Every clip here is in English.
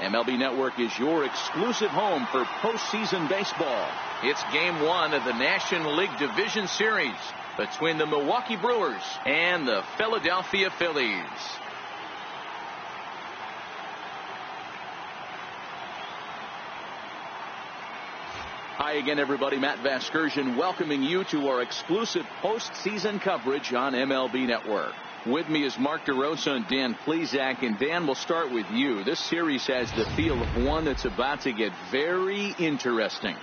MLB Network is your exclusive home for postseason baseball. It's Game 1 of the National League Division Series between the Milwaukee Brewers and the Philadelphia Phillies. Hi again, everybody. Matt Vasgersian welcoming you to our exclusive postseason coverage on MLB Network. With me is Mark DeRosa and Dan Plesac. And Dan, we'll start with you. This series has the feel of one that's about to get very interesting.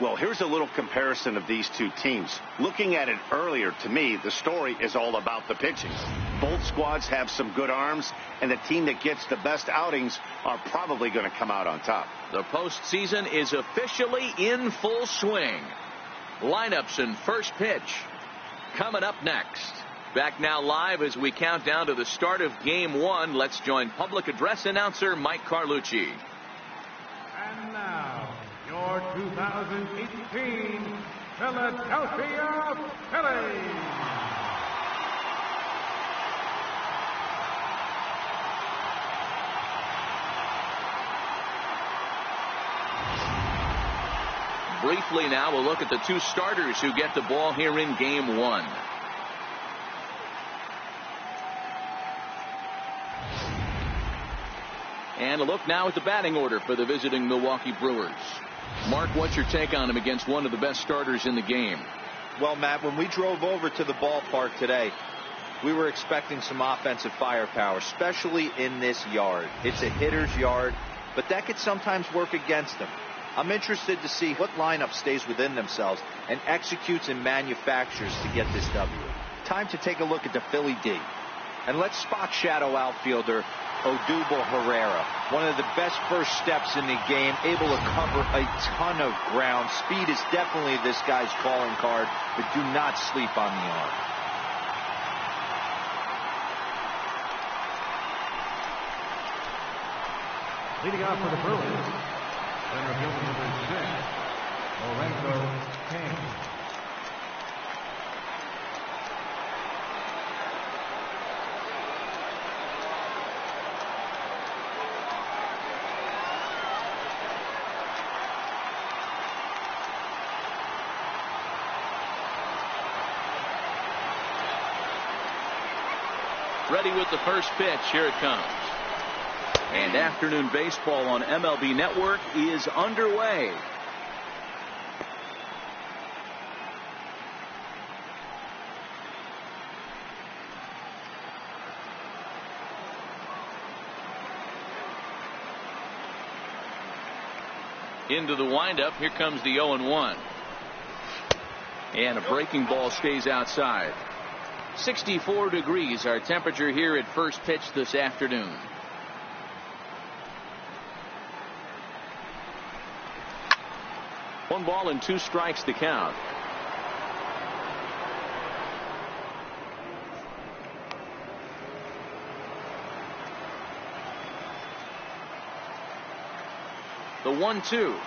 Well, here's a little comparison of these two teams. Looking at it earlier, to me, the story is all about the pitching. Both squads have some good arms, and the team that gets the best outings are probably going to come out on top. The postseason is officially in full swing. Lineups and first pitch coming up next. Back now live as we count down to the start of Game 1. Let's join public address announcer Mike Carlucci. And now, your 2018 Philadelphia Phillies. Briefly now, we'll look at the two starters who get the ball here in Game 1. And a look now at the batting order for the visiting Milwaukee Brewers. Mark, what's your take on him against one of the best starters in the game? Well, Matt, when we drove over to the ballpark today, we were expecting some offensive firepower, especially in this yard. It's a hitter's yard, but that could sometimes work against him. I'm interested to see what lineup stays within themselves and executes and manufactures to get this W. Time to take a look at the Philly D. And let's spot shadow outfielder Odubel Herrera, one of the best first steps in the game, able to cover a ton of ground. Speed is definitely this guy's calling card, but do not sleep on the arm. Leading off for the Brewers, center fielder number 6, Lorenzo Cain. Ready with the first pitch. Here it comes. And afternoon baseball on MLB Network is underway. Into the windup. Here comes the 0-1. And a breaking ball stays outside. 64 degrees our temperature here at first pitch this afternoon. One ball and two strikes to count. The 1-2.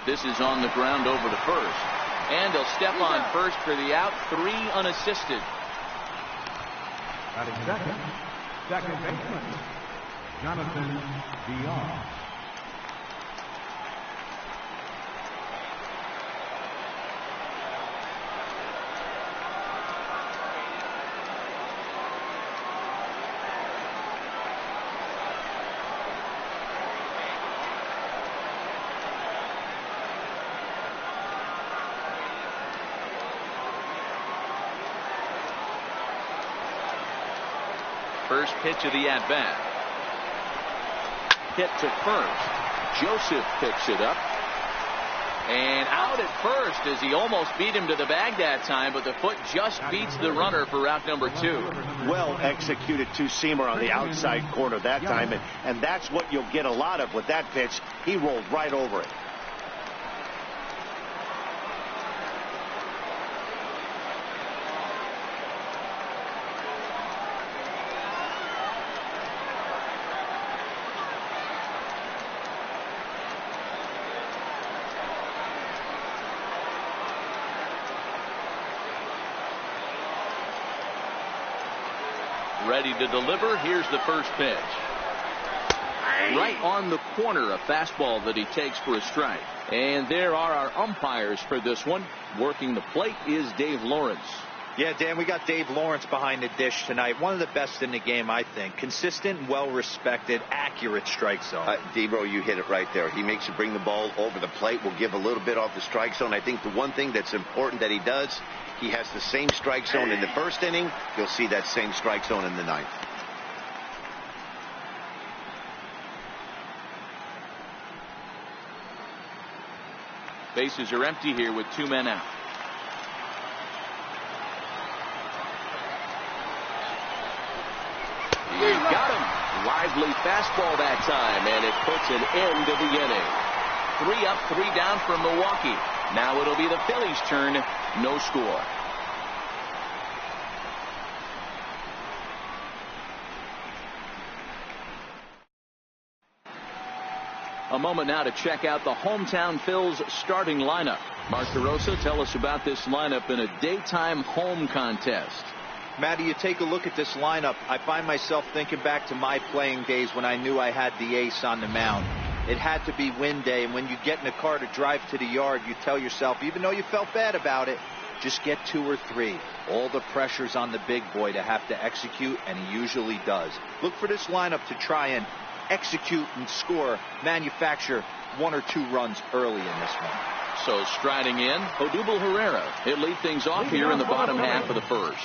This is on the ground over to first. And he'll step on first for the out. 3 unassisted. Batting second baseman, Jonathan Dion. First pitch of the at-bat. Hit to first. Joseph picks it up. And out at first as he almost beat him to the bag that time, but the foot just beats the runner for route number 2. Well executed two-seamer on the outside corner that time, and that's what you'll get a lot of with that pitch. He rolled right over it. Ready to deliver. Here's the first pitch. Right on the corner, a fastball that he takes for a strike. And there are our umpires for this one. Working the plate is Dave Lawrence. Yeah, Dan, we got Dave Lawrence behind the dish tonight. One of the best in the game, I think. Consistent, well-respected, accurate strike zone. Debro, you hit it right there. He makes you bring the ball over the plate. Will give a little bit off the strike zone. I think the one thing that's important that he does, he has the same strike zone in the first inning. You'll see that same strike zone in the ninth. Bases are empty here with 2 men out. He got him. Lively fastball that time, and it puts an end to the inning. 3 up, 3 down for Milwaukee. Now it'll be the Phillies' turn. No score. A moment now to check out the hometown Phils starting lineup. Mark DeRosa, tell us about this lineup in a daytime home contest. Matty, you take a look at this lineup. I find myself thinking back to my playing days when I knew I had the ace on the mound. It had to be win day, and when you get in a car to drive to the yard, you tell yourself, even though you felt bad about it, just get 2 or 3. All the pressure's on the big boy to have to execute, and he usually does. Look for this lineup to try and execute and score, manufacture 1 or 2 runs early in this one. So striding in, Odubel Herrera. He'll lead things off here in the bottom half of the first.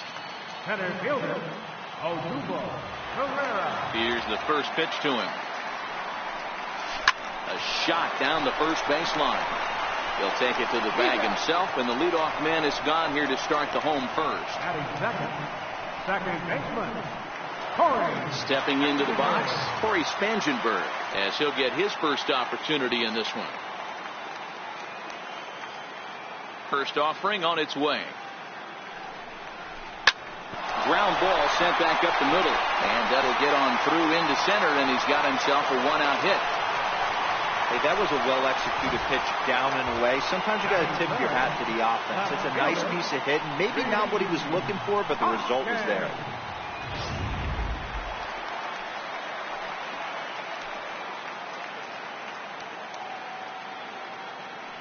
Center fielder, Odubel Herrera. Here's the first pitch to him. A shot down the first baseline. He'll take it to the bag himself, and the leadoff man is gone here to start the home first. Batting second baseman, Stepping into the box, Corey Spangenberg, as he'll get his first opportunity in this one. First offering on its way. Ground ball sent back up the middle, and that'll get on through into center, and he's got himself a 1-out hit. Hey, that was a well-executed pitch down and away. Sometimes you got to tip your hat to the offense. It's a nice piece of hitting. Maybe not what he was looking for, but the result was there.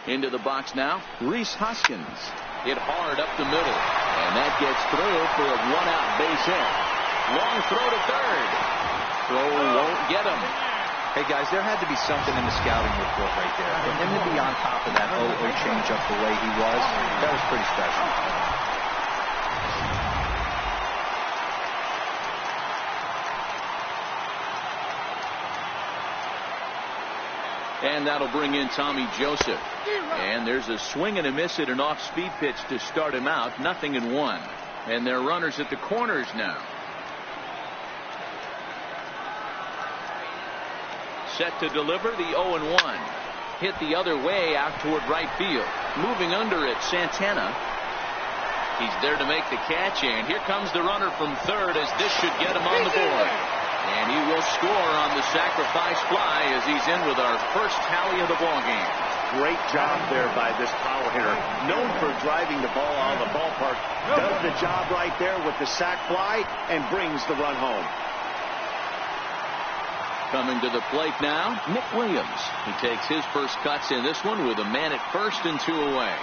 Into the box now, Rhys Hoskins. Hit hard up the middle, and that gets through for a 1-out base hit. Long throw to third. Throw won't get him. Hey, guys, there had to be something in the scouting report right there. For him to be on top of that 0-0 changeup the way he was, that was pretty special. And that'll bring in Tommy Joseph. And there's a swing and a miss at an off-speed pitch to start him out. 0-1. And they're runners at the corners now. Set to deliver the 0-1. Hit the other way out toward right field. Moving under it, Santana. He's there to make the catch, and here comes the runner from third as this should get him on the board. And he will score on the sacrifice fly as he's in with our first tally of the ballgame. Great job there by this power hitter. Known for driving the ball out of the ballpark. Does the job right there with the sac fly and brings the run home. Coming to the plate now, Nick Williams. He takes his first cuts in this one with a man at first and 2 away.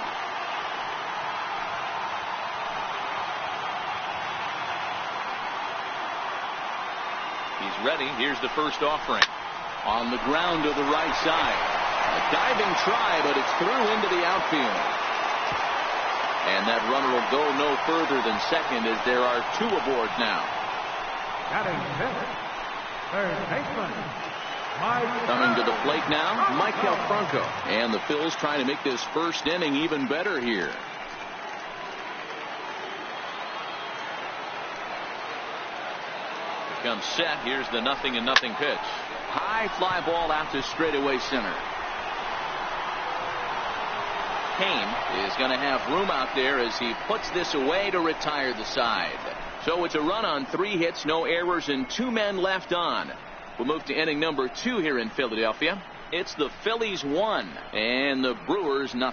He's ready. Here's the first offering. On the ground to the right side. A diving try, but it's through into the outfield. And that runner will go no further than second as there are 2 aboard now. Batting fifth, third baseman, Coming to the plate now, Michael Franco. And the Phils trying to make this first inning even better here. Comes set. Here's the 0-0 pitch. High fly ball out to straightaway center. Kane is going to have room out there as he puts this away to retire the side. So it's a run on 3 hits, no errors, and 2 men left on. We'll move to inning number 2 here in Philadelphia. It's the Phillies 1 and the Brewers 0.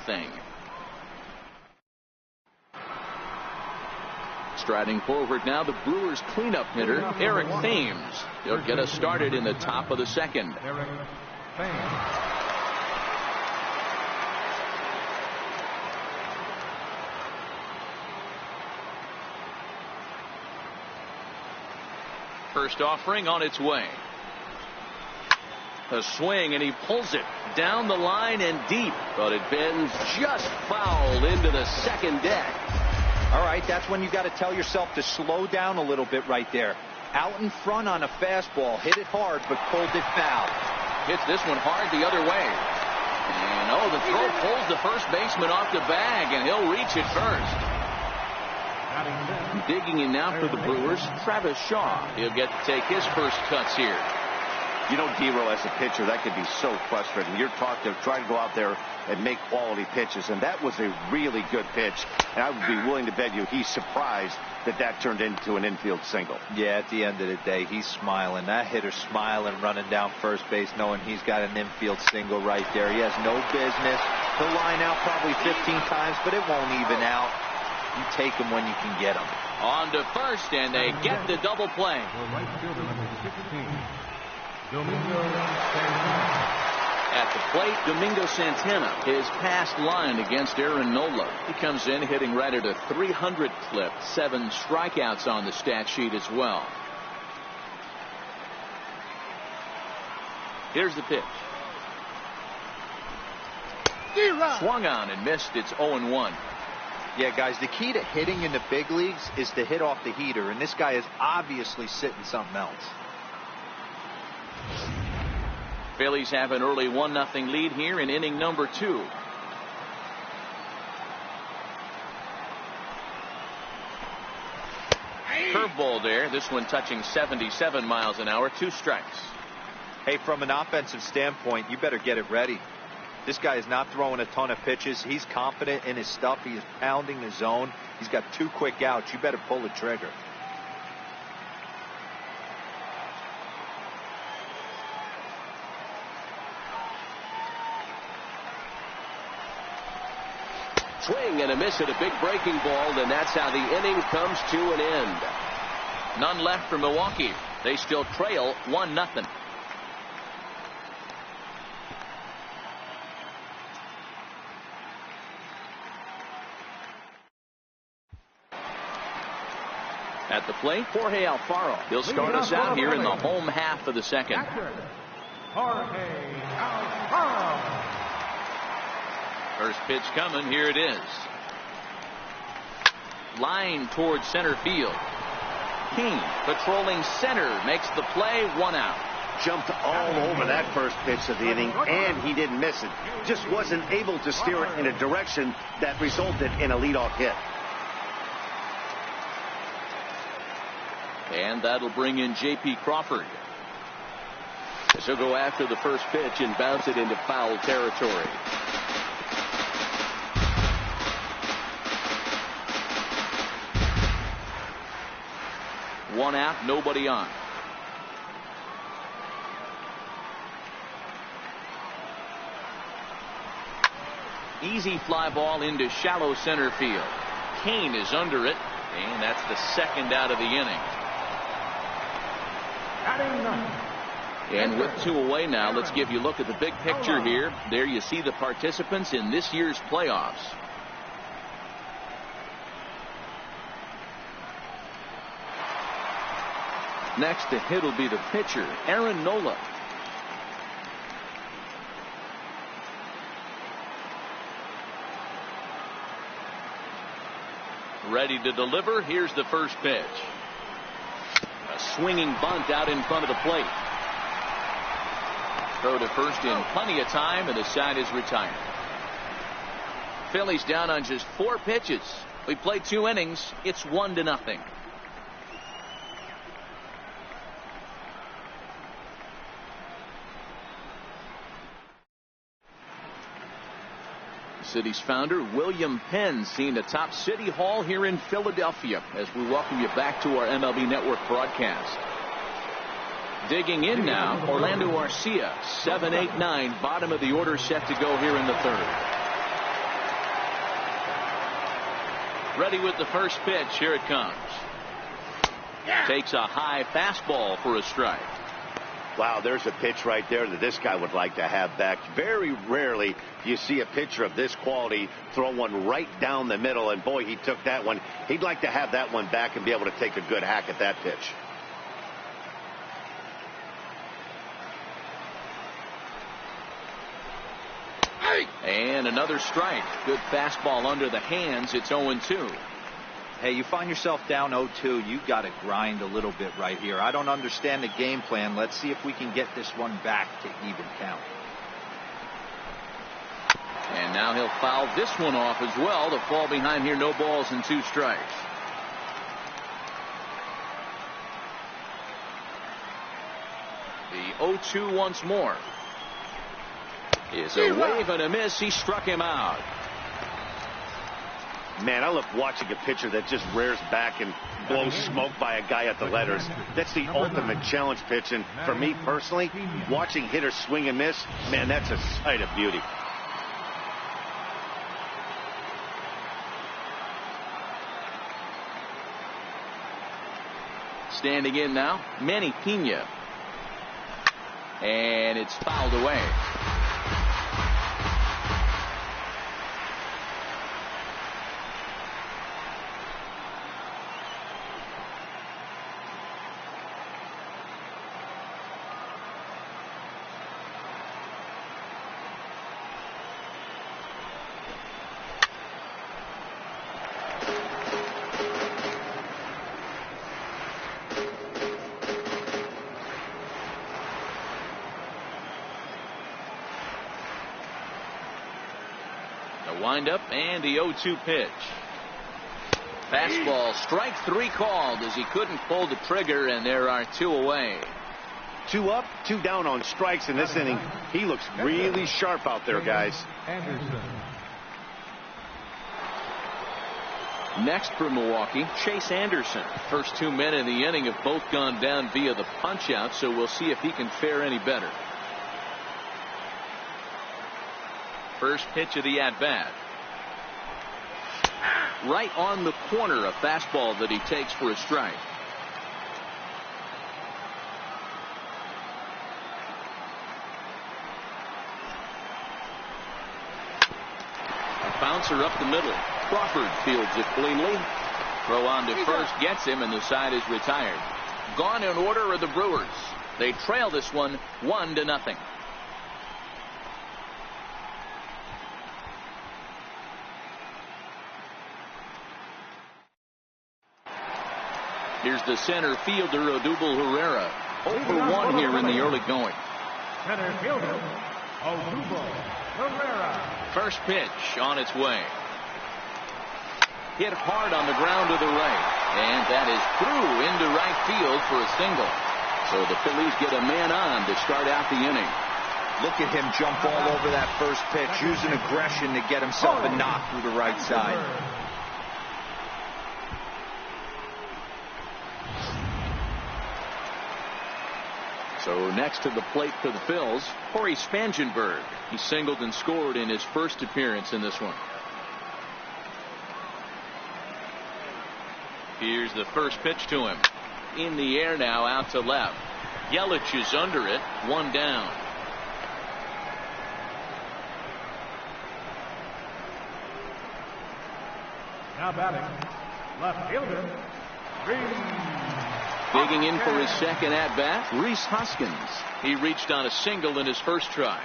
Striding forward now, the Brewers cleanup hitter, Eric Thames. He'll get us started in the top of the second. Eric Thames. First offering on its way. A swing, and he pulls it down the line and deep, but it bends just foul into the second deck. All right, that's when you got to tell yourself to slow down a little bit right there. Out in front on a fastball, hit it hard, but pulled it foul. Hits this one hard the other way. And the throw pulls the first baseman off the bag, and he'll reach it first. Digging in now for the Brewers, Travis Shaw. He'll get to take his first cuts here. You know, D-Row, as a pitcher, that could be so frustrating. You're taught to try to go out there and make quality pitches, and that was a really good pitch. And I would be willing to bet you he's surprised that turned into an infield single. Yeah, at the end of the day, he's smiling. That hitter's smiling, running down first base, knowing he's got an infield single right there. He has no business. He'll line out probably 15 times, but it won't even out. You take them when you can get them. On to first, and they get the double play. The right fielder, number 16, Domingo Santana. At the plate, Domingo Santana. His past line against Aaron Nola. He comes in hitting right at a 300 clip. 7 strikeouts on the stat sheet as well. Here's the pitch. Swung on and missed. It's 0-1. Yeah, guys, the key to hitting in the big leagues is to hit off the heater, and this guy is obviously sitting something else. Phillies have an early 1-0 lead here in inning number 2. Curveball there. This one touching 77 miles an hour. 2 strikes. Hey, from an offensive standpoint, you better get it ready. This guy is not throwing a ton of pitches. He's confident in his stuff. He is pounding the zone. He's got 2 quick outs. You better pull the trigger. Swing and a miss at a big breaking ball, and that's how the inning comes to an end. None left for Milwaukee. They still trail 1-0. At the plate, Jorge Alfaro. He'll start us out here in the home half of the second. Jorge Alfaro. First pitch coming. Here it is. Line towards center field. King patrolling center makes the play. 1 out. Jumped all over that first pitch of the inning, and he didn't miss it. Just wasn't able to steer it in a direction that resulted in a leadoff hit. And that'll bring in J.P. Crawford. So go after the first pitch and bounce it into foul territory. One out, nobody on. Easy fly ball into shallow center field. Kane is under it, and that's the second out of the inning. And with 2 away now, let's give you a look at the big picture here. There you see the participants in this year's playoffs. Next to hit will be the pitcher, Aaron Nola. Ready to deliver. Here's the first pitch. A swinging bunt out in front of the plate. Throw to first in plenty of time, and the side is retired. Phillies down on just 4 pitches. We played 2 innings. It's 1-0. City's founder, William Penn, seen atop City Hall here in Philadelphia as we welcome you back to our MLB Network broadcast. Digging in now, Orlando Arcia, 7-8-9, bottom of the order, set to go here in the 3rd. Ready with the first pitch. Here it comes. Takes a high fastball for a strike. Wow, there's a pitch right there that this guy would like to have back. Very rarely do you see a pitcher of this quality throw one right down the middle, and boy, he took that one. He'd like to have that one back and be able to take a good hack at that pitch. And another strike. Good fastball under the hands. It's 0-2. Hey, you find yourself down 0-2, you got to grind a little bit right here. I don't understand the game plan. Let's see if we can get this one back to even count. And now he'll foul this one off as well. The fall behind here, no balls and 2 strikes. The 0-2 once more. Is a wave and a miss. He struck him out. Man, I love watching a pitcher that just rears back and blows smoke by a guy at the letters. That's the ultimate challenge pitch. And for me personally, watching hitters swing and miss, man, that's a sight of beauty. Standing in now, Manny Pena. And it's fouled away. Wind-up and the 0-2 pitch. Fastball, strike 3 called as he couldn't pull the trigger, and there are 2 away. 2 up, 2 down on strikes in this inning. He looks really sharp out there, guys. Next for Milwaukee, Chase Anderson. First 2 men in the inning have both gone down via the punch-out, so we'll see if he can fare any better. First pitch of the at-bat. Right on the corner, a fastball that he takes for a strike. A bouncer up the middle. Crawford fields it cleanly. Throw on to first gets him, and the side is retired. Gone in order are the Brewers. They trail this one 1-0. Here's the center fielder, Odubel Herrera. 0-for-1 here in the early going. Center fielder, Odubel Herrera. First pitch on its way. Hit hard on the ground to the right. And that is through into right field for a single. So the Phillies get a man on to start out the inning. Look at him jump all over that first pitch, using aggression to get himself a knock through the right side. So next to the plate for the Phils, Corey Spangenberg. He singled and scored in his first appearance in this one. Here's the first pitch to him. In the air now, out to left. Yelich is under it, 1 down. Now batting, left fielder, Green. Digging in for his second at-bat, Rhys Hoskins. He reached on a single in his first try.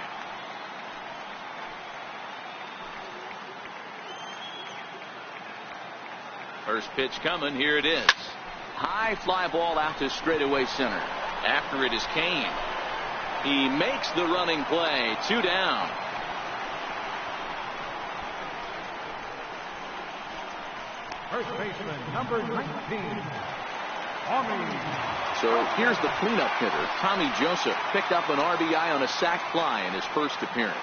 First pitch coming. Here it is. High fly ball out to straightaway center. After it is Kane. He makes the running play. 2 down. First baseman, number 19. So here's the cleanup hitter, Tommy Joseph. Picked up an RBI on a sac fly in his first appearance.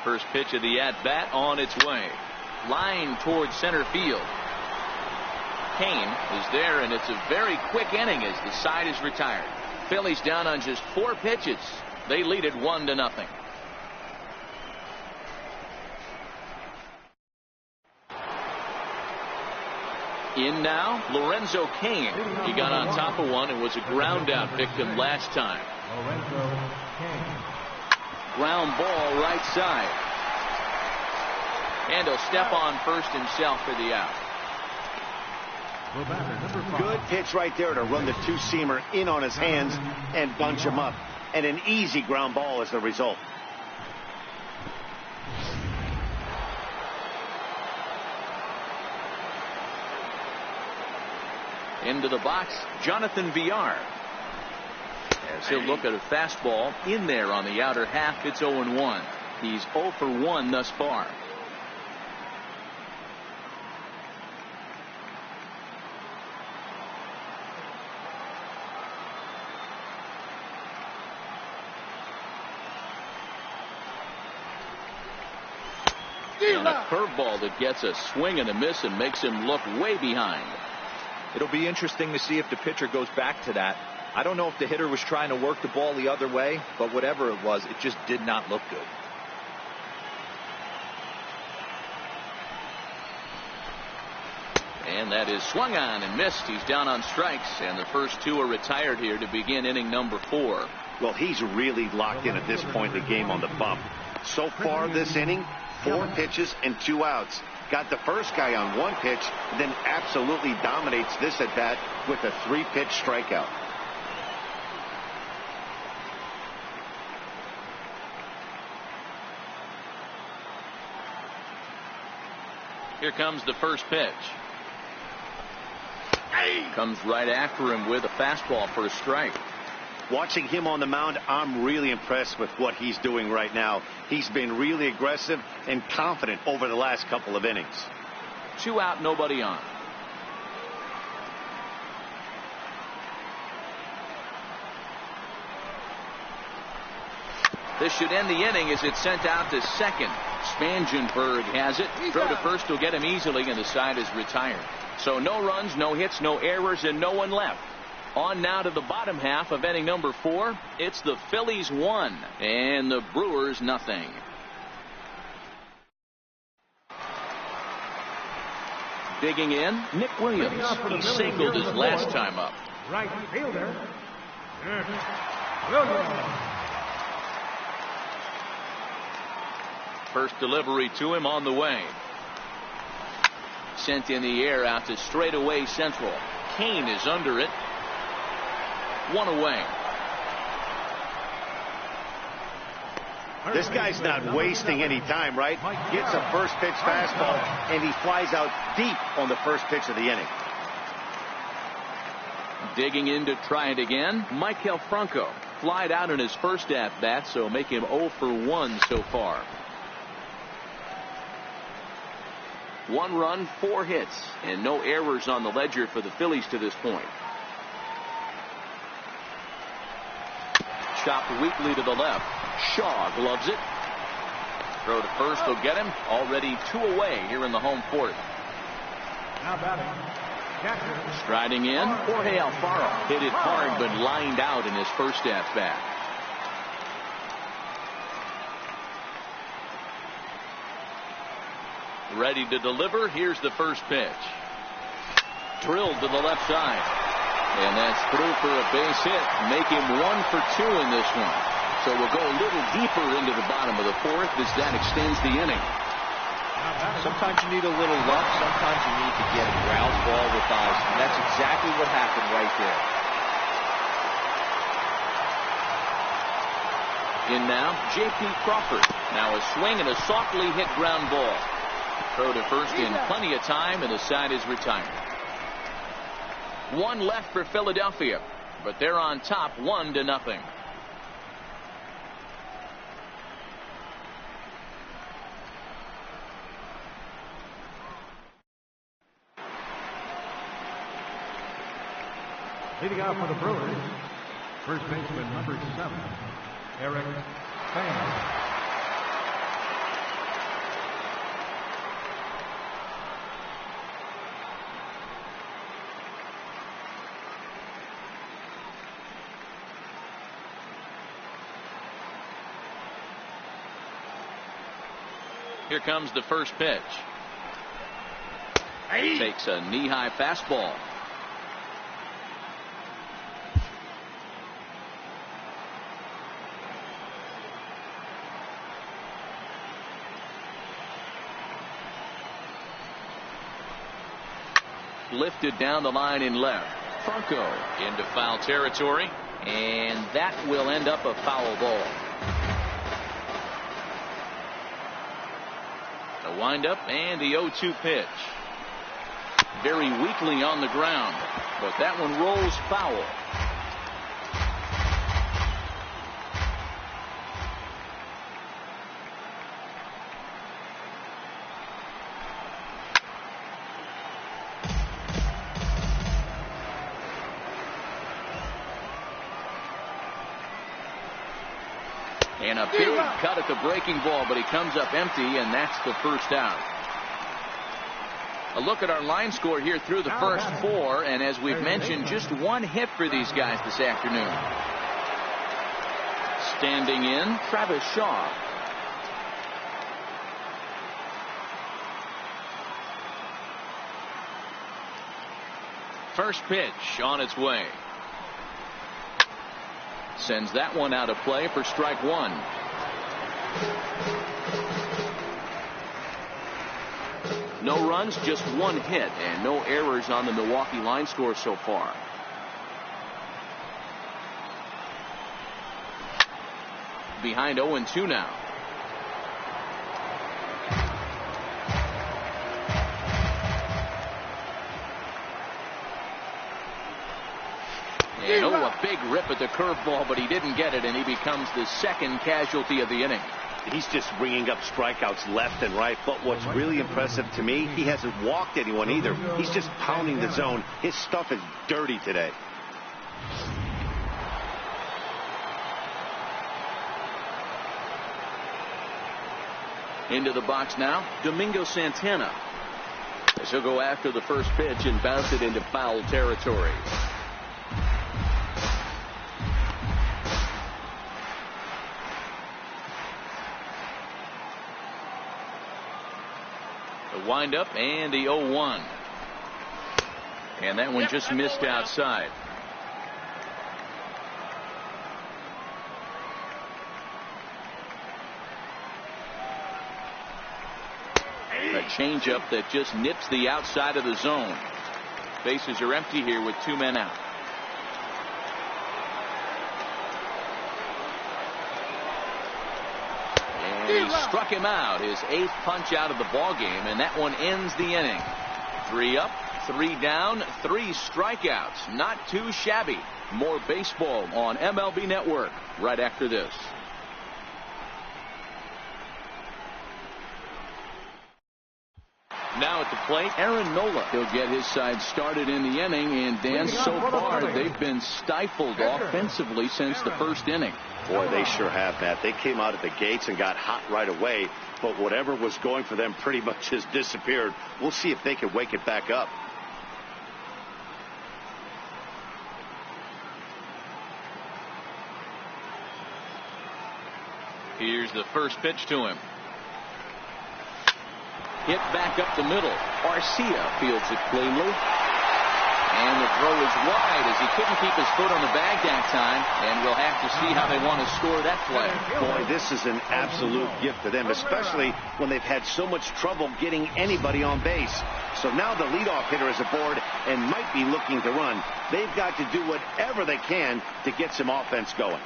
First pitch of the at-bat on its way. Line towards center field. Kane is there, and it's a very quick inning as the side is retired. Phillies down on just 4 pitches. They lead it 1-0. In now, Lorenzo Cain. He got on top of one and was a ground out victim last time. Lorenzo Cain. Ground ball right side. And he'll step on first himself for the out. The batter, number 5. Good pitch right there to run the two-seamer in on his hands and bunch him up. And an easy ground ball as the result. Into the box, Jonathan Villar. As he'll look at a fastball in there on the outer half, it's 0-1. He's 0 for 1 thus far. And a curveball that gets a swing and a miss and makes him look way behind. It'll be interesting to see if the pitcher goes back to that. I don't know if the hitter was trying to work the ball the other way, but whatever it was, it just did not look good. And that is swung on and missed. He's down on strikes, and the first two are retired here to begin inning number 4. Well, he's really locked in at this point in the game on the bump. So far this inning, 4 pitches and 2 outs. Got the first guy on 1 pitch, then absolutely dominates this at bat with a 3-pitch strikeout. Here comes the first pitch. Comes right after him with a fastball for a strike. Watching him on the mound, I'm really impressed with what he's doing right now. He's been really aggressive and confident over the last couple of innings. 2 out, nobody on. This should end the inning as it's sent out to second. Spangenberg has it. Throw to first will get him easily, and the side is retired. So no runs, no hits, no errors, and no one left. On now to the bottom half of inning number 4. It's the Phillies 1 and the Brewers nothing. Digging in, Nick Williams. He singled his last time up. Right fielder, Williams. First delivery to him on the way. Sent in the air out to straightaway central. Cain is under it. 1 away. This guy's not wasting any time, right? Gets a first pitch fastball, and he flies out deep on the first pitch of the inning. Digging in to try it again, Michael Franco. Flied out in his first at-bat, so make him 0 for 1 so far. 1 run, 4 hits, and no errors on the ledger for the Phillies to this point. Chopped weakly to the left. Shaw gloves it. Throw to first will get him. Already 2 away here in the home 4th. Now batting, catcher. Striding in, Jorge Alfaro. Hit it hard but lined out in his first at-bat. Ready to deliver. Here's the first pitch. Drilled to the left side. And that's through for a base hit. Make him 1 for 2 in this one. So we'll go a little deeper into the bottom of the 4th as that extends the inning. Sometimes you need a little luck. Sometimes you need to get a ground ball with eyes. And that's exactly what happened right there. In now, J.P. Crawford. Now a swing and a softly hit ground ball. Throw to first in plenty of time, and the side is retired. 1 left for Philadelphia, but they're on top 1-0. Leading off for the Brewers, first baseman number 7, Eric Fan. Here comes the first pitch. Takes a knee-high fastball. Lifted down the line in left. Franco into foul territory, and that will end up a foul ball. The windup and the 0-2 pitch. Very weakly on the ground, but that one rolls foul. And a big cut at the breaking ball, but he comes up empty, and that's the first out. A look at our line score here through the first 4, and as we've mentioned, just 1 hit for these guys this afternoon. Standing in, Travis Shaw. First pitch on its way. Sends that one out of play for strike 1. No runs, just 1 hit, and no errors on the Milwaukee line score so far. Behind 0-2 now. And a big rip at the curveball, but he didn't get it, and he becomes the second casualty of the inning. He's just bringing up strikeouts left and right, but what's really impressive to me, he hasn't walked anyone either. He's just pounding the zone. His stuff is dirty today. Into the box now, Domingo Santana. As he'll go after the first pitch and bounce it into foul territory. The windup and the 0-1. And that one just missed outside. A changeup that just nips the outside of the zone. Bases are empty here with 2 men out. And he struck him out, his 8th punch out of the ball game, and that one ends the inning. 3 up, 3 down, 3 strikeouts. Not too shabby. More baseball on MLB Network right after this. Now at the plate, Aaron Nola. He'll get his side started in the inning, and Dan, so far they've been stifled offensively since the first inning. Boy, they sure have, Matt. They came out of the gates and got hot right away, but whatever was going for them pretty much has disappeared. We'll see if they can wake it back up. Here's the first pitch to him. Hit back up the middle. Arcia fields it cleanly. And the throw is wide as he couldn't keep his foot on the bag that time. And we'll have to see how they want to score that play. Boy, this is an absolute gift to them, especially when they've had so much trouble getting anybody on base. So now the leadoff hitter is aboard and might be looking to run. They've got to do whatever they can to get some offense going.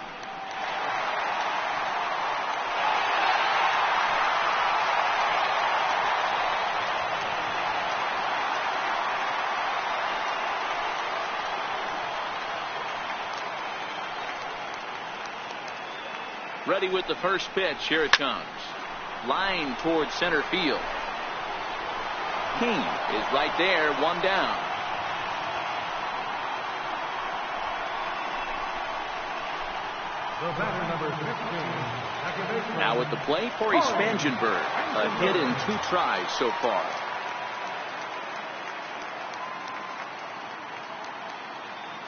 Ready with the first pitch. Here it comes. Line towards center field. King is right there, 1 down. The batter, number 15. Now at the plate, Corey Spangenberg. A hit in 2 tries so far.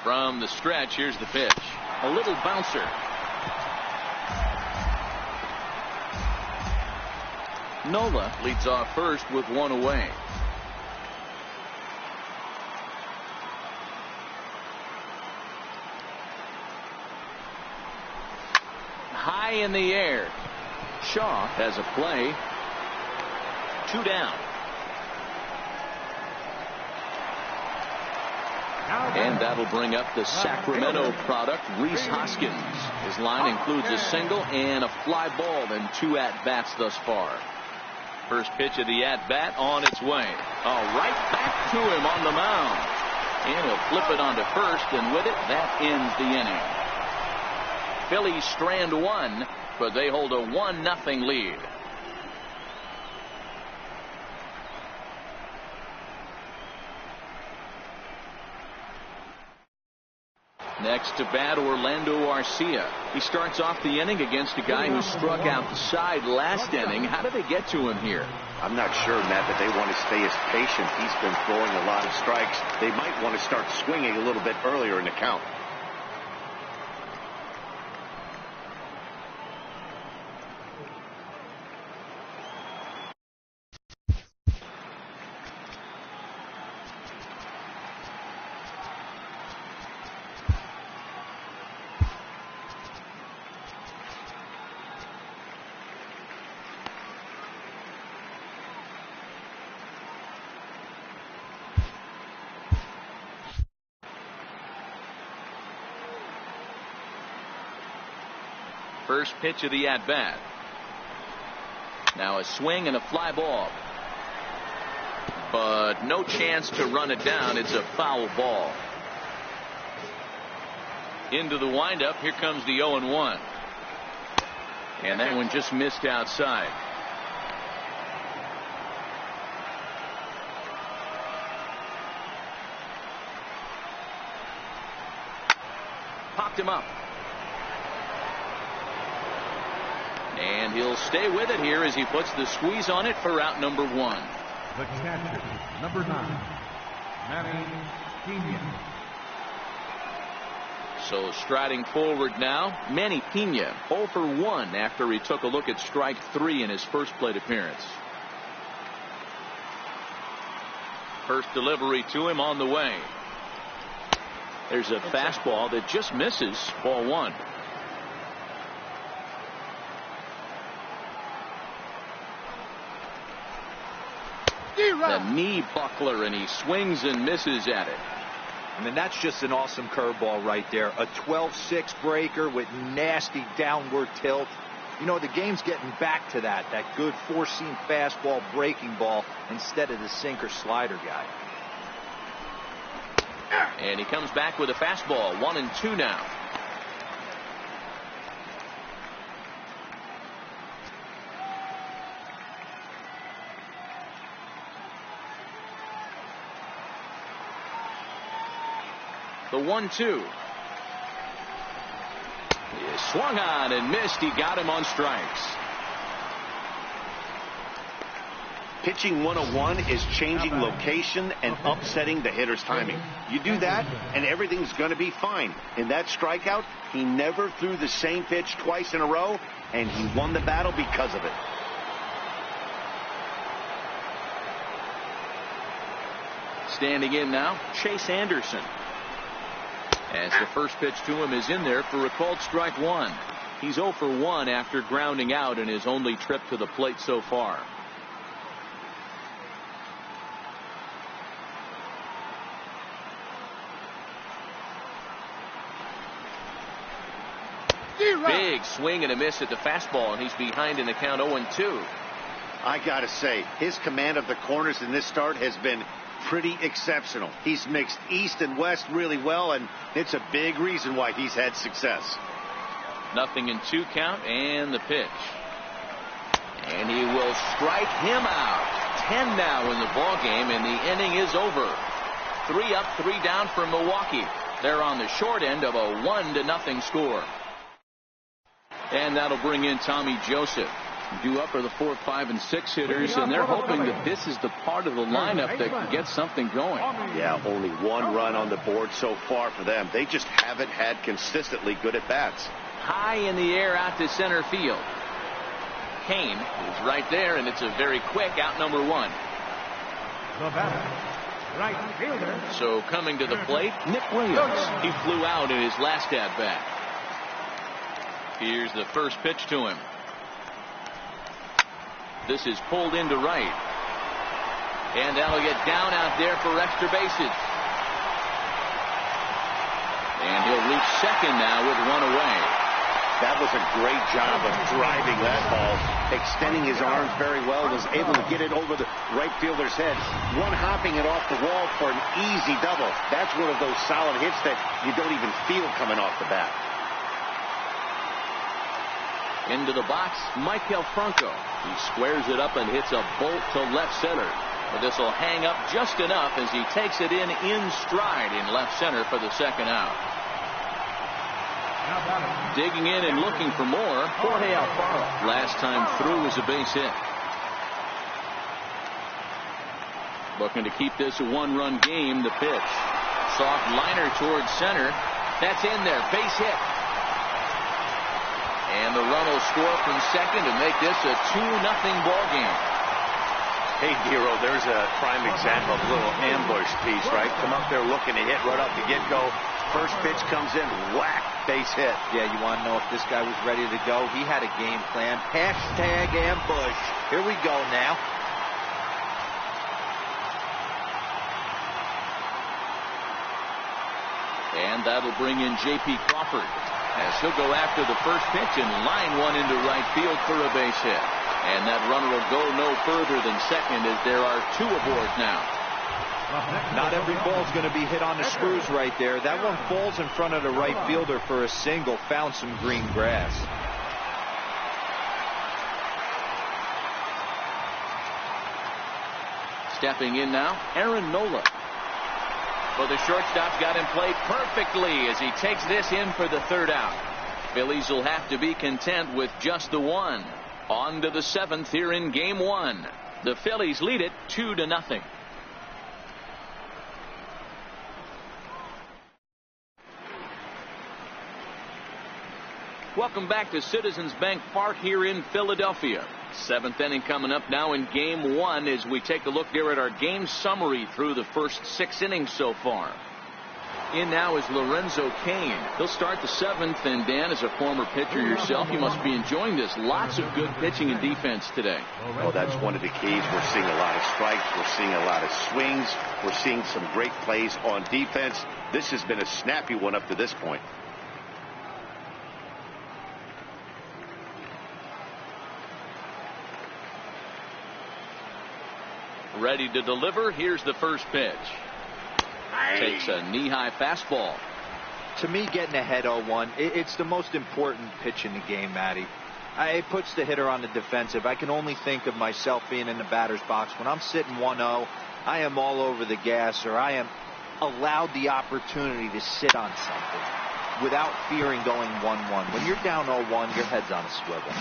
From the stretch, here's the pitch. A little bouncer. Nola leads off first with 1 away. high in the air. Shaw has a play. 2 down. And that'll bring up the Sacramento product, Rhys Hoskins. His line includes a single and a fly ball and 2 at-bats thus far. First pitch of the at-bat on its way. Right back to him on the mound. And he'll flip it onto first, and with it, that ends the inning. Phillies strand 1, but they hold a 1-0 lead. Next to bat, Orlando Arcia. He starts off the inning against a guy who struck out the side last inning. How did they get to him here? I'm not sure, Matt, but they want to stay as patient. He's been throwing a lot of strikes. They might want to start swinging a little bit earlier in the count. First pitch of the at-bat. Now a swing and a fly ball. But no chance to run it down. It's a foul ball. Into the windup. Here comes the 0-1. And that one just missed outside. Popped him up. And he'll stay with it here as he puts the squeeze on it for out number 1. The catcher, number 9, Manny Pena. So striding forward now, Manny Pena 0 for 1 after he took a look at strike 3 in his first plate appearance. First delivery to him on the way. There's a fastball that just misses. Ball 1. The knee buckler, and he swings and misses at it. I mean, that's just an awesome curveball right there. A 12-6 breaker with nasty downward tilt. You know, the game's getting back to that good 4-seam fastball breaking ball instead of the sinker slider guy. And he comes back with a fastball. 1-2 now. The 1-2. He swung on and missed. He got him on strikes. Pitching 101 is changing location and upsetting the hitter's timing. You do that, and everything's going to be fine. In that strikeout, he never threw the same pitch twice in a row, and he won the battle because of it. Standing in now, Chase Anderson. As the first pitch to him is in there for a called strike 1. He's 0 for 1 after grounding out in his only trip to the plate so far. Big swing and a miss at the fastball, and he's behind in the count 0-2. I gotta say, his command of the corners in this start has been pretty exceptional. He's mixed east and west really well, and it's a big reason why he's had success. 0-2 count, and the pitch. And he will strike him out. 10 now in the ball game, and the inning is over. 3 up, 3 down for Milwaukee. They're on the short end of a 1-0 score. And that'll bring in Tommy Joseph. Due up are the 4, 5, and 6 hitters, and they're hoping that this is the part of the lineup that can get something going. Yeah, only 1 run on the board so far for them. They just haven't had consistently good at-bats. High in the air out to center field. Kane is right there, and it's a very quick out number 1. The batter, right fielder. So coming to the plate, Nick Williams. He flew out in his last at-bat. Here's the first pitch to him. This is pulled into right. And that'll get down out there for extra bases. And he'll reach second now with one away. That was a great job of driving that ball, extending his arms very well, was able to get it over the right fielder's head, one hopping it off the wall for an easy double. That's one of those solid hits that you don't even feel coming off the bat. Into the box, Michael Franco. He squares it up and hits a bolt to left center. But this will hang up just enough as he takes it in stride in left center for the second out. Digging in and looking for more, Jorge Alfaro. Last time through was a base hit. Looking to keep this a one-run game. The pitch. Soft liner towards center. That's in there. Base hit. And the run will score from second and make this a 2-0 ball game. Hey, Dero, there's a prime example of a little ambush piece, right? Come up there looking to hit right off the get-go. First pitch comes in, whack, base hit. Yeah, you want to know if this guy was ready to go? He had a game plan. Hashtag ambush. Here we go now. And that'll bring in J.P. Crawford as he'll go after the first pitch and line one into right field for a base hit. And that runner will go no further than second as there are two aboard now. Not every ball's going to be hit on the screws right there. That one falls in front of the right fielder for a single. Found some green grass. Stepping in now, Aaron Nola. Well, the shortstop's got him played perfectly as he takes this in for the third out. Phillies will have to be content with just the one. On to the seventh here in game one. The Phillies lead it 2-0. Welcome back to Citizens Bank Park here in Philadelphia. Seventh inning coming up now in game one as we take a look here at our game summary through the first 6 innings so far. In now is Lorenzo Cain. He'll start the seventh, and Dan, as a former pitcher yourself, you must be enjoying this. Lots of good pitching and defense today. Well, that's one of the keys. We're seeing a lot of strikes. We're seeing a lot of swings. We're seeing some great plays on defense. This has been a snappy one up to this point. Ready to deliver. Here's the first pitch. Takes a knee-high fastball. To me, getting ahead 0-1, it's the most important pitch in the game, Matty. It puts the hitter on the defensive. I can only think of myself being in the batter's box. When I'm sitting 1-0, I am all over the gas, or I am allowed the opportunity to sit on something without fearing going 1-1. When you're down 0-1, your head's on a swivel.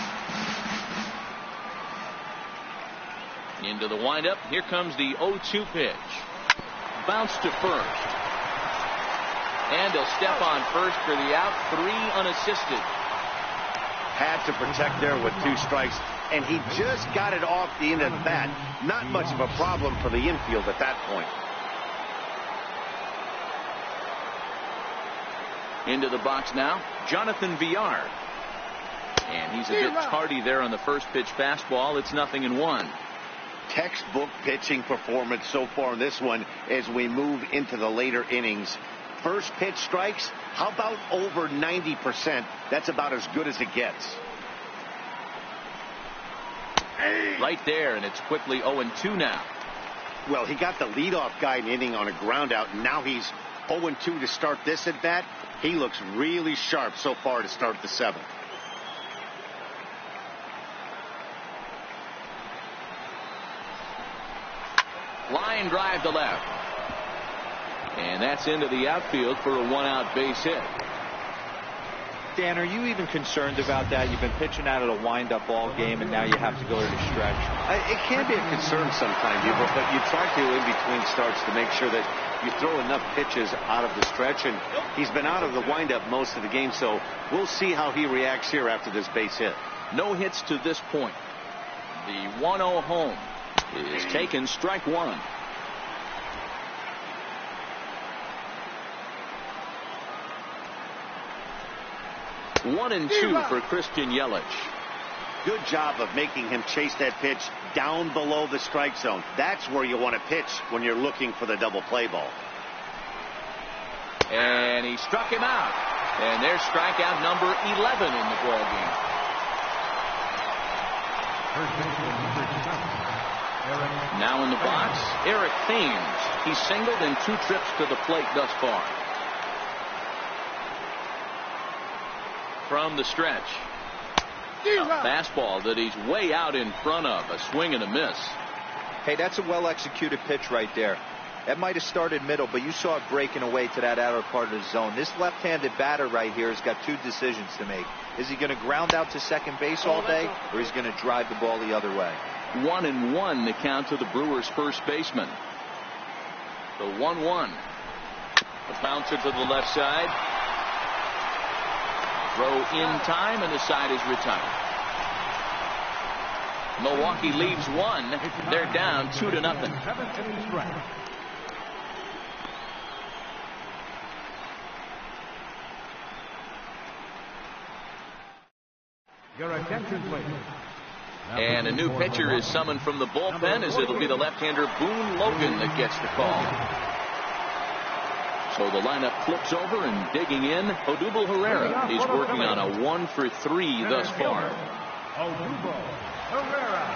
Into the windup. Here comes the 0-2 pitch. Bounce to first. And he'll step on first for the out. 3 unassisted. Had to protect there with 2 strikes, and he just got it off the end of the bat. Not much of a problem for the infield at that point. Into the box now, Jonathan Villar. And he's a bit tardy there on the first pitch fastball. It's 0-1. Textbook pitching performance so far in this one as we move into the later innings. First pitch strikes, how about over 90%? That's about as good as it gets. Right there, and it's quickly 0-2 now. Well, he got the leadoff guy in the inning on a ground out, and now he's 0-2 to start this at bat. He looks really sharp so far to start the 7th. Line drive to left. And that's into the outfield for a 1-out base hit. Dan, are you even concerned about that? You've been pitching out of a wind-up ball game, and now you have to go to the stretch. It can be a concern sometimes, but you try to in between starts to make sure that you throw enough pitches out of the stretch, and he's been out of the windup most of the game, so we'll see how he reacts here after this base hit. No hits to this point. The 1-0 home is taken, strike 1. 1-2 for Christian Yelich. Good job of making him chase that pitch down below the strike zone. That's where you want to pitch when you're looking for the double play ball. And he struck him out. And there's strikeout number 11 in the ball game. Now in the box, Eric Thames. He's singled in 2 trips to the plate thus far. From the stretch. A fastball that he's way out in front of. A swing and a miss. Hey, that's a well-executed pitch right there. That might have started middle, but you saw it breaking away to that outer part of the zone. This left-handed batter right here has got 2 decisions to make. Is he going to ground out to second base all day, or is he going to drive the ball the other way? 1-1 the count to the Brewers' first baseman. The 1-1. The bouncer to the left side. Throw in time, and the side is retired. Milwaukee leaves 1. They're down 2-0. Your attention, please. And a new pitcher is summoned from the bullpen, as it'll be the left-hander Boone Logan that gets the call. So the lineup flips over, and digging in, Odubel Herrera. He's working on a 1-for-3 thus far. Odubel Herrera.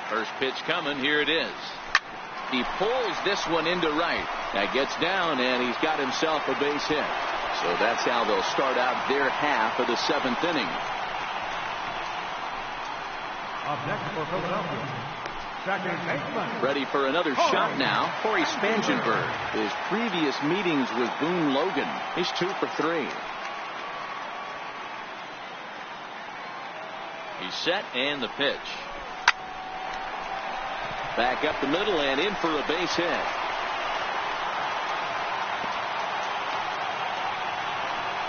First pitch coming. Here it is. He pulls this one into right. That gets down, and he's got himself a base hit. So that's how they'll start out their half of the 7th inning. Up next for Philadelphia, second baseman. Ready for another shot now, Corey Spangenberg. His previous meetings with Boone Logan. He's 2 for 3. He's set, and the pitch. Back up the middle and in for a base hit.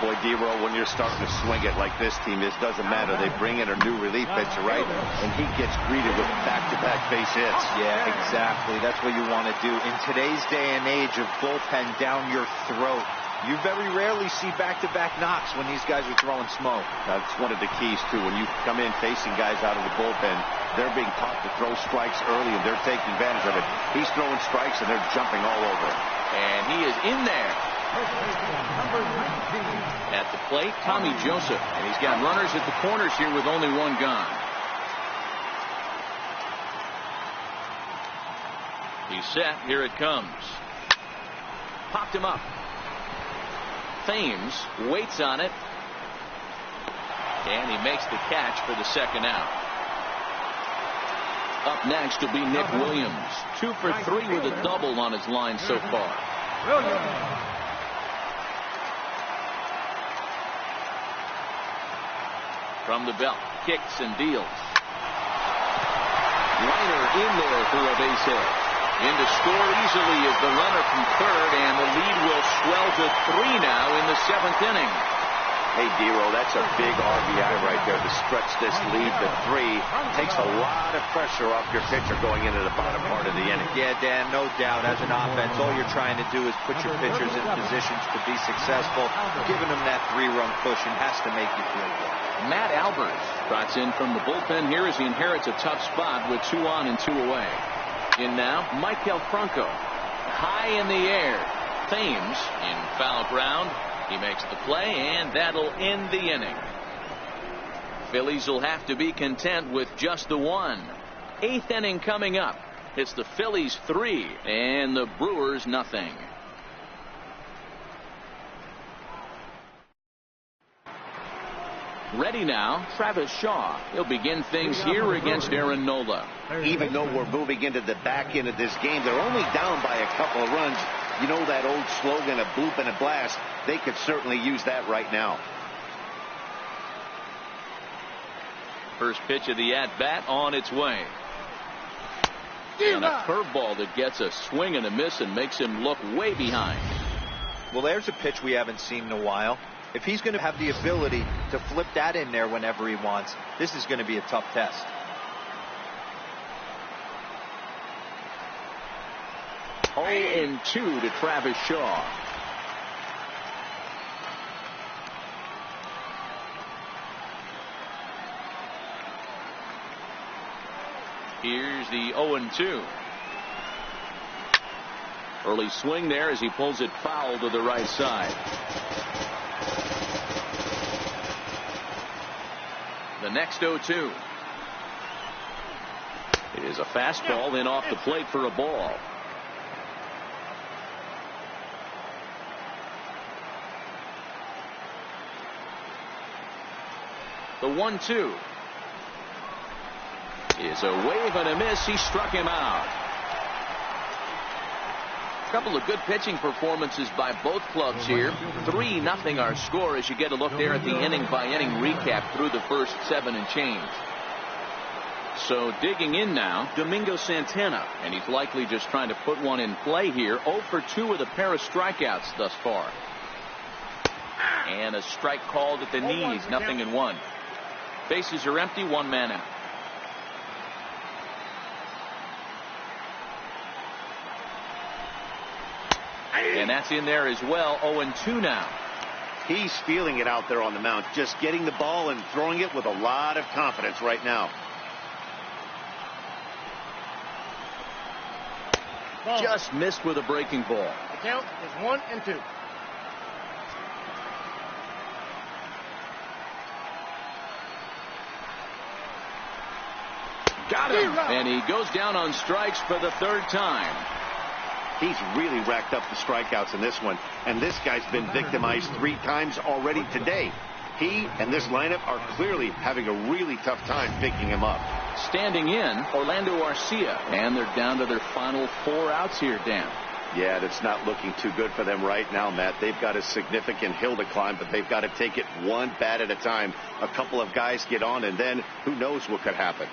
Boy, D-Roll, when you're starting to swing it like this team is, doesn't matter. They bring in a new relief pitcher, right? And he gets greeted with back-to-back base hits. Yeah, exactly. That's what you want to do. In today's day and age of bullpen down your throat, you very rarely see back-to-back knocks when these guys are throwing smoke. That's one of the keys, too. When you come in facing guys out of the bullpen, they're being taught to throw strikes early, and they're taking advantage of it. He's throwing strikes, and they're jumping all over it. And he is in there. Number 19. At the plate, Tommy Joseph. And he's got runners at the corners here with only 1 gone. He's set. Here it comes. Popped him up. Thames waits on it. And he makes the catch for the second out. Up next will be Nick Williams. 2 for 3 with a double on his line so far. Williams. From the belt, kicks and deals. Liner in there for a base hit. In to score easily is the runner from third, and the lead will swell to 3 now in the 7th inning. Hey, D-Roll, that's a big RBI right there to stretch this lead to 3. Takes a lot of pressure off your pitcher going into the bottom part of the inning. Yeah, Dan, no doubt. As an offense, all you're trying to do is put your pitchers in positions to be successful. Giving them that 3-run cushion has to make you feel good. Matt Albers trots in from the bullpen here as he inherits a tough spot with 2 on and 2 away. In now, Michael Franco. High in the air. Thames in foul ground. He makes the play, and that'll end the inning. Phillies will have to be content with just the 1. 8th inning coming up. It's the Phillies 3 and the Brewers nothing. Ready now, Travis Shaw. He'll begin things here against Aaron Nola. Even though we're moving into the back end of this game, they're only down by a couple of runs. You know that old slogan, a bloop and a blast. They could certainly use that right now. First pitch of the at-bat on its way. And a curveball that gets a swing and a miss and makes him look way behind. Well, there's a pitch we haven't seen in a while. If he's going to have the ability to flip that in there whenever he wants, this is going to be a tough test. And 2 to Travis Shaw. Here's the 0-2. Early swing there as he pulls it foul to the right side. The next 0-2. It is a fastball in off the plate for a ball. The 1-2 is a wave and a miss. He struck him out. A couple of good pitching performances by both clubs here. 3-0 our score as you get a look there at the inning by inning recap through the first 7 and change. So digging in now, Domingo Santana, and he's likely just trying to put one in play here. 0 for 2 with a pair of strikeouts thus far. And a strike called at the knees. 0-1. Bases are empty. 1 man out. And that's in there as well. 0-2 now. He's feeling it out there on the mound, just getting the ball and throwing it with a lot of confidence right now. Just missed with a breaking ball. The count is 1-2. Got him. And he goes down on strikes for the 3rd time. He's really racked up the strikeouts in this one, and this guy's been victimized 3 times already today. He and this lineup are clearly having a really tough time picking him up. Standing in, Orlando Arcia, and they're down to their final 4 outs here, Dan. Yeah, that's not looking too good for them right now, Matt. They've got a significant hill to climb, but they've got to take it one bat at a time. A couple of guys get on, and then who knows what could happen.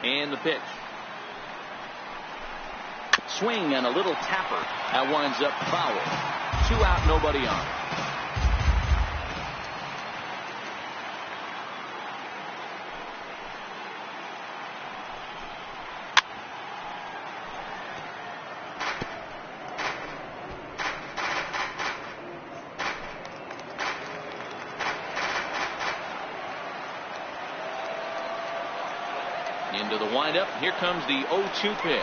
And the pitch. Swing and a little tapper. That winds up foul. 2 out, nobody on. Into the windup. Here comes the 0-2 pitch.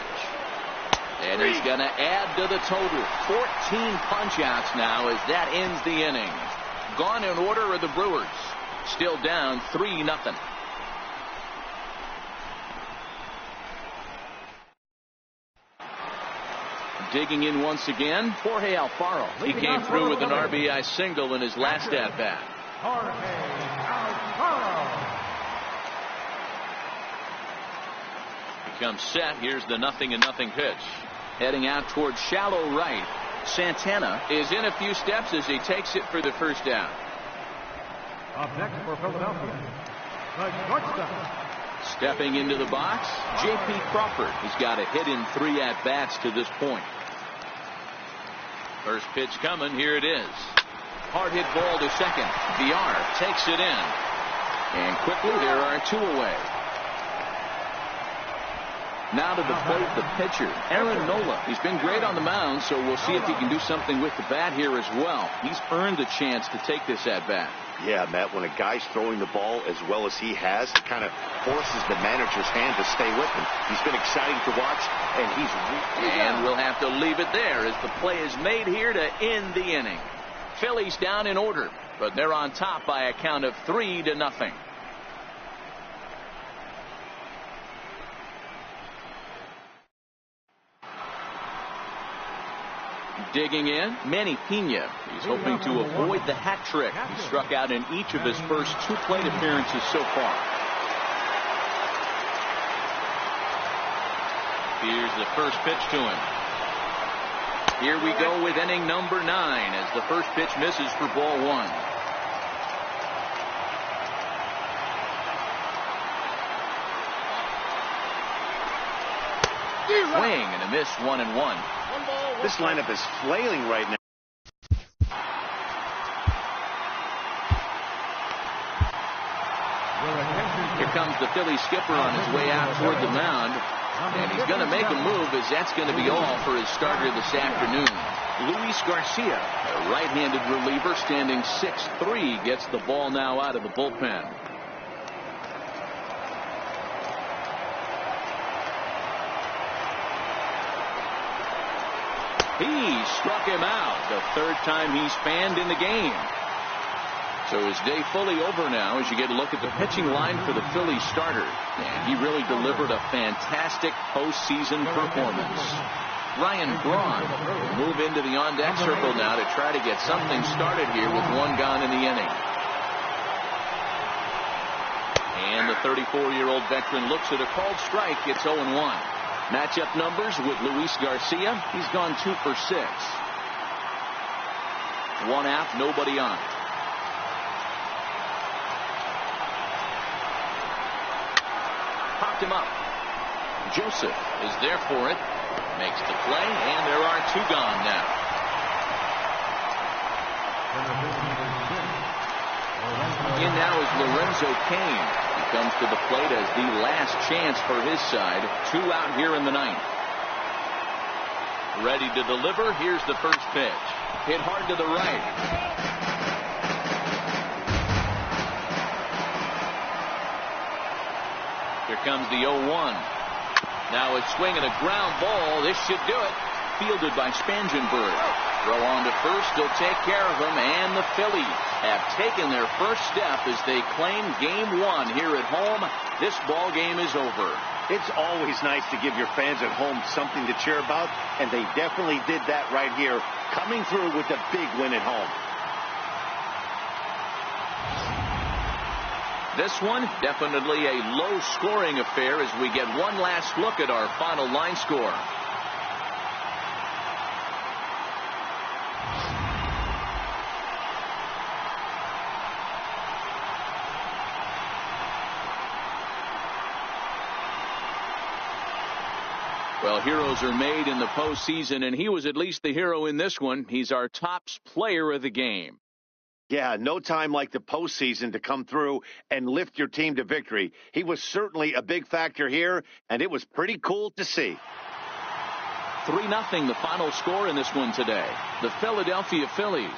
And he's going to add to the total. 14 punch-outs now as that ends the inning. Gone in order are the Brewers. Still down 3-0. Digging in once again, Jorge Alfaro. He came through with an RBI single in his last at-bat. Jorge Alfaro. Comes set. Here's the 0-0 pitch. Heading out towards shallow right. Santana is in a few steps as he takes it for the first down. Up next for Philadelphia, the shortstop. Stepping into the box, J.P. Crawford. He's got a hit in 3 at-bats to this point. First pitch coming. Here it is. Hard hit ball to second. VR takes it in. And quickly there are 2 away. Now to the plate, the pitcher, Aaron Nola. He's been great on the mound, so we'll see if he can do something with the bat here as well. He's earned a chance to take this at-bat. Yeah, Matt, when a guy's throwing the ball as well as he has, it kind of forces the manager's hand to stay with him. He's been exciting to watch, and he's... And we'll have to leave it there as the play is made here to end the inning. Phillies down in order, but they're on top by a count of 3-0. Digging in, Manny Pena. He's hoping to avoid the hat trick. He struck out in each of his first 2 plate appearances so far. Here's the first pitch to him. Here we go with inning number 9 as the first pitch misses for ball 1. Swing and a miss, 1-1. This lineup is flailing right now. Here comes the Philly skipper on his way out toward the mound. And he's going to make a move, as that's going to be all for his starter this afternoon. Luis Garcia, a right-handed reliever standing 6'3", gets the ball now out of the bullpen. He struck him out, the third time he's fanned in the game. So his day fully over now as you get a look at the pitching line for the Phillies starter. And he really delivered a fantastic postseason performance. Ryan Braun will move into the on-deck circle now to try to get something started here with one gone in the inning. And the 34-year-old veteran looks at a called strike. It's 0-1. Matchup numbers with Luis Garcia. He's gone 2 for 6. One out, nobody on. Popped him up. Joseph is there for it. Makes the play, and there are 2 gone now. In now is Lorenzo Cain. He comes to the plate as the last chance for his side. 2 out here in the 9th. Ready to deliver. Here's the first pitch. Hit hard to the right. Here comes the 0-1. Now a swing and a ground ball. This should do it. Fielded by Spangenberg. Throw on to first. He'll take care of him. And the Phillies have taken their first step as they claim game 1 here at home. This ball game is over. It's always nice to give your fans at home something to cheer about, and they definitely did that right here, coming through with a big win at home. This one, definitely a low-scoring affair as we get one last look at our final line score. Well, heroes are made in the postseason, and he was at least the hero in this one. He's our top player of the game. Yeah, no time like the postseason to come through and lift your team to victory. He was certainly a big factor here, and it was pretty cool to see. 3-0 the final score in this one today. The Philadelphia Phillies